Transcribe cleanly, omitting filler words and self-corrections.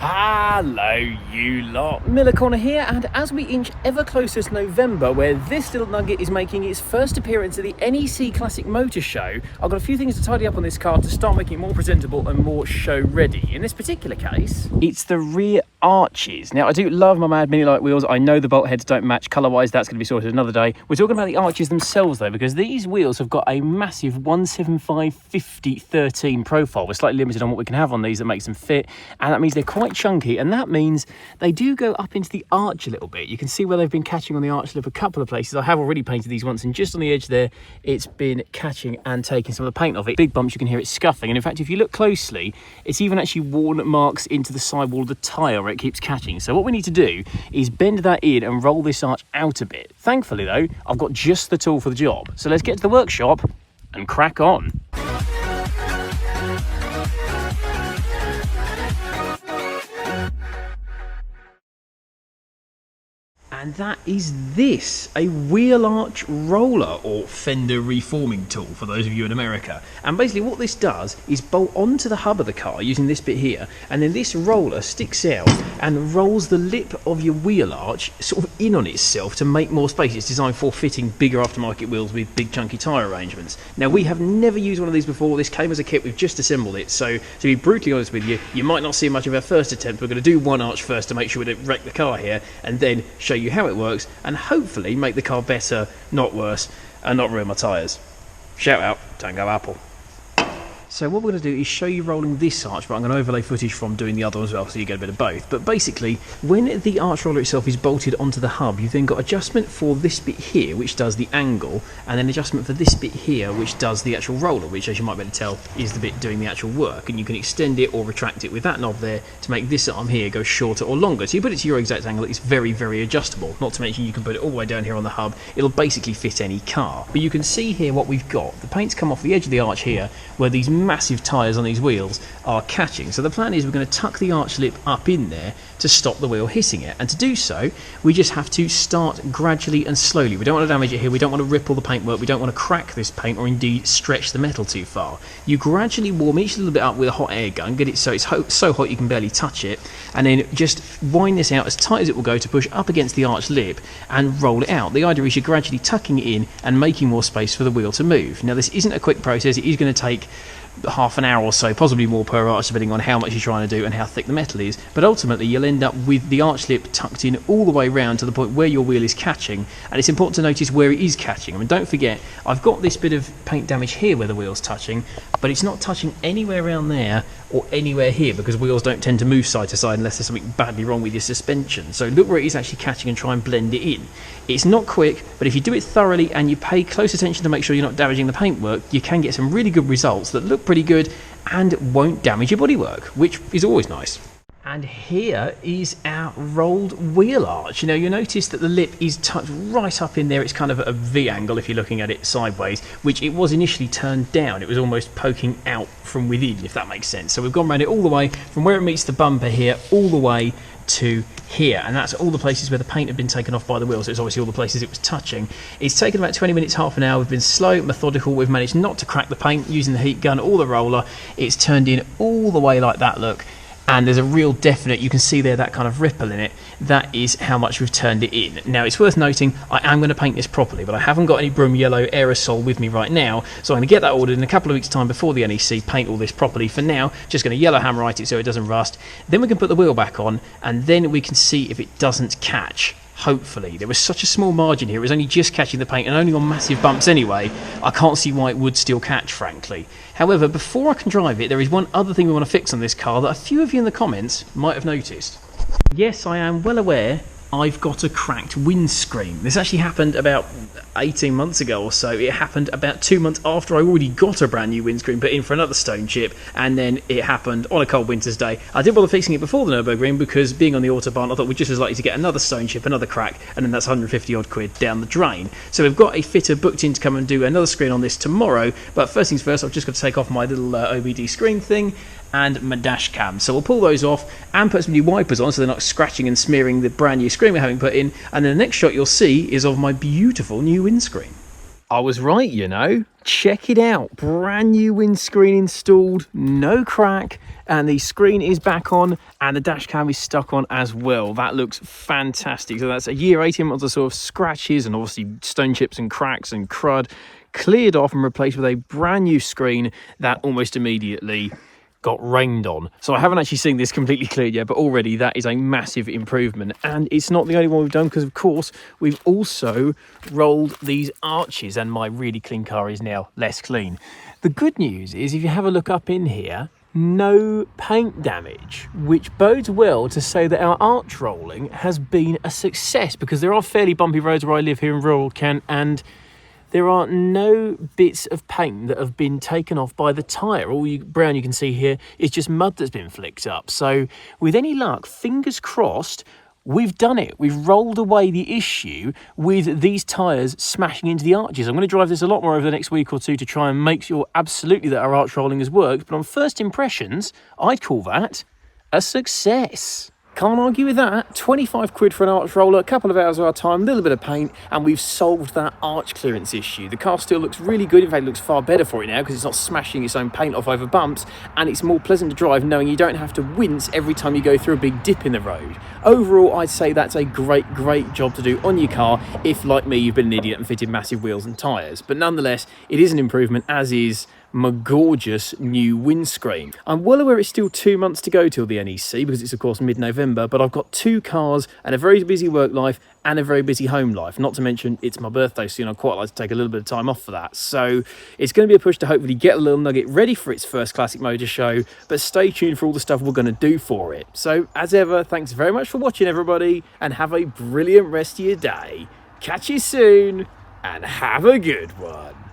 Hello you lot, Miller Corner here, and as we inch ever closer to November, where this little nugget is making its first appearance at the NEC Classic Motor Show, I've got a few things to tidy up on this car to start making it more presentable and more show ready. In this particular case, it's the rear arches. Now I do love my Mad Mini Light wheels. I know the bolt heads don't match colour wise, that's going to be sorted another day. We're talking about the arches themselves though, because these wheels have got a massive 175/50/13 profile. We're slightly limited on what we can have on these that makes them fit, and that means they're quite chunky, and that means they do go up into the arch a little bit. You can see where they've been catching on the arch lip a couple of places. I have already painted these once, and just on the edge there it's been catching and taking some of the paint off it. Big bumps, you can hear it scuffing, and in fact if you look closely it's even actually worn marks into the sidewall of the tyre where it keeps catching. So what we need to do is bend that in and roll this arch out a bit. Thankfully though, I've got just the tool for the job, so let's get to the workshop and crack on. And that is this, a wheel arch roller, or fender reforming tool for those of you in America. And basically what this does is bolt onto the hub of the car using this bit here, and then this roller sticks out and rolls the lip of your wheel arch sort of in on itself to make more space. It's designed for fitting bigger aftermarket wheels with big chunky tyre arrangements. Now we have never used one of these before. This came as a kit, we've just assembled it, so to be brutally honest with you, you might not see much of our first attempt. We're going to do one arch first to make sure we don't wreck the car here, and then show you how it works and hopefully make the car better, not worse, and not ruin my tyres. Shout out, Tango Apple. So what we're going to do is show you rolling this arch, but I'm going to overlay footage from doing the other one as well so you get a bit of both. But basically, when the arch roller itself is bolted onto the hub, you've then got adjustment for this bit here, which does the angle, and then adjustment for this bit here, which does the actual roller, which, as you might be able to tell, is the bit doing the actual work. And you can extend it or retract it with that knob there to make this arm here go shorter or longer. So you put it to your exact angle, it's very, very adjustable. Not to mention you can put it all the way down here on the hub. It'll basically fit any car. But you can see here what we've got. The paint's come off the edge of the arch here, where these massive tyres on these wheels are catching. So the plan is we're going to tuck the arch lip up in there to stop the wheel hitting it, and to do so we just have to start gradually and slowly. We don't want to damage it here, we don't want to rip all the paintwork, we don't want to crack this paint or indeed stretch the metal too far. You gradually warm each little bit up with a hot air gun, get it so it's so hot you can barely touch it, and then just wind this out as tight as it will go to push up against the arch lip and roll it out. The idea is you're gradually tucking it in and making more space for the wheel to move. Now this isn't a quick process, it is going to take half an hour or so, possibly more per arch depending on how much you're trying to do and how thick the metal is, but ultimately you'll end up with the arch lip tucked in all the way round to the point where your wheel is catching. And it's important to notice where it is catching. I mean, don't forget, I've got this bit of paint damage here where the wheel's touching, but it's not touching anywhere around there or anywhere here, because wheels don't tend to move side to side unless there's something badly wrong with your suspension. So look where it is actually catching and try and blend it in. It's not quick, but if you do it thoroughly and you pay close attention to make sure you're not damaging the paintwork, you can get some really good results that look pretty good and won't damage your bodywork, which is always nice. And here is our rolled wheel arch. Now you notice that the lip is tucked right up in there. It's kind of at a V angle if you're looking at it sideways, which it was initially turned down. It was almost poking out from within, if that makes sense. So we've gone around it all the way from where it meets the bumper here all the way to here, and that's all the places where the paint had been taken off by the wheel, so it's obviously all the places it was touching. It's taken about 20 minutes, half an hour. We've been slow, methodical, we've managed not to crack the paint using the heat gun or the roller. It's turned in all the way like that, look, and there's a real definite, you can see there that kind of ripple in it. That is how much we've turned it in. Now it's worth noting I am going to paint this properly, but I haven't got any Broom Yellow aerosol with me right now, so I'm going to get that ordered in a couple of weeks time before the NEC, paint all this properly. For now, just going to yellow hammerite it so it doesn't rust, then we can put the wheel back on and then we can see if it doesn't catch. Hopefully. There was such a small margin here, it was only just catching the paint and only on massive bumps anyway. I can't see why it would still catch, frankly. However, before I can drive it, there is one other thing we want to fix on this car that a few of you in the comments might have noticed. Yes, I am well aware I've got a cracked windscreen. This actually happened about 18 months ago or so. It happened about 2 months after I already got a brand new windscreen put in for another stone chip, and then it happened on a cold winter's day. I didn't bother fixing it before the Nürburgring because being on the Autobahn I thought we're just as likely to get another stone chip, another crack, and then that's 150 odd quid down the drain. So we've got a fitter booked in to come and do another screen on this tomorrow, but first things first, I've just got to take off my little OBD screen thing and my dash cam. So we'll pull those off and put some new wipers on so they're not scratching and smearing the brand new screen we're having put in, and then the next shot you'll see is of my beautiful new windscreen. I was right, you know. Check it out. Brand new windscreen installed, no crack, and the screen is back on and the dash cam is stuck on as well. That looks fantastic. So that's a year, 18 months of sort of scratches and obviously stone chips and cracks and crud cleared off and replaced with a brand new screen that almost immediately got rained on. So I haven't actually seen this completely cleared yet, but already that is a massive improvement. And it's not the only one we've done, because of course we've also rolled these arches, and my really clean car is now less clean. The good news is, if you have a look up in here, no paint damage, which bodes well to say that our arch rolling has been a success, because there are fairly bumpy roads where I live here in rural Kent, and there are no bits of paint that have been taken off by the tyre. All brown you can see here is just mud that's been flicked up. So with any luck, fingers crossed, we've done it. We've rolled away the issue with these tyres smashing into the arches. I'm going to drive this a lot more over the next week or two to try and make sure absolutely that our arch rolling has worked. But on first impressions, I'd call that a success. Can't argue with that. 25 quid for an arch roller, a couple of hours of our time, a little bit of paint, and we've solved that arch clearance issue. The car still looks really good. In fact, it looks far better for it now, because it's not smashing its own paint off over bumps, and it's more pleasant to drive knowing you don't have to wince every time you go through a big dip in the road. Overall, I'd say that's a great job to do on your car if, like me, you've been an idiot and fitted massive wheels and tyres. But nonetheless, it is an improvement, as is my gorgeous new windscreen. I'm well aware it's still 2 months to go till the NEC, because it's of course mid-November, but I've got 2 cars and a very busy work life and a very busy home life. Not to mention it's my birthday soon. I'd quite like to take a little bit of time off for that. So it's going to be a push to hopefully get a little nugget ready for its first Classic Motor show, but stay tuned for all the stuff we're going to do for it. So as ever, thanks very much for watching, everybody, and have a brilliant rest of your day. Catch you soon and have a good one.